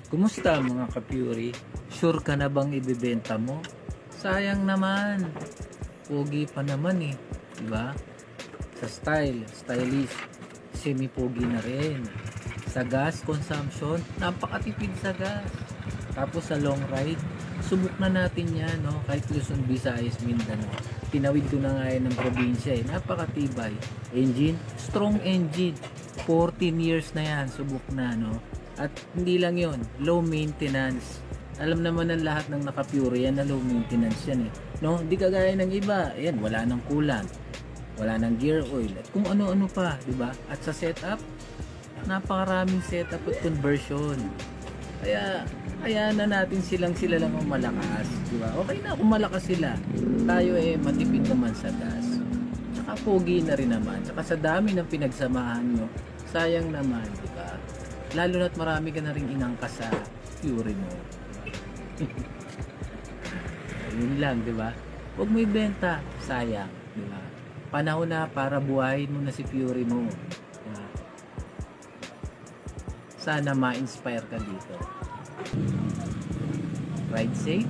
Kumusta mga ka-Fury? Sure ka na bang ibebenta mo? Sayang naman. Pogi pa naman eh. Diba? Sa style, stylish, semi-pogi na rin. Sa gas consumption, napakatipid sa gas. Tapos sa long ride, subok na natin yan, no? Kahit Luzon, Visayas, Mindanao. Tinawid ko na nga yan ng probinsya eh. Napakatibay. Engine, strong engine. 14 years na yan, subok na, no? At hindi lang yon, low maintenance. Alam naman ng lahat ng naka-Fury yan na low maintenance yan eh. No? Hindi kagaya ng iba. Ayan, wala nang coolant. Wala nang gear oil. At kung ano-ano pa, di ba? At sa setup, napakaraming setup at conversion. Kaya na natin sila lang ang malakas, di ba? Okay na kung malakas sila. Tayo eh matipid naman sa gas. Tsaka pogi na rin naman. Tsaka sa dami ng pinagsamahan nyo, sayang naman, di ba? Lalo na't marami ka na rin inangkas sa Fury mo. Yun lang, di ba? Huwag mo ibenta, sayang, di ba? Panahon na para buhayin mo na si Fury mo. Diba? Sana ma-inspire ka dito. Ride safe.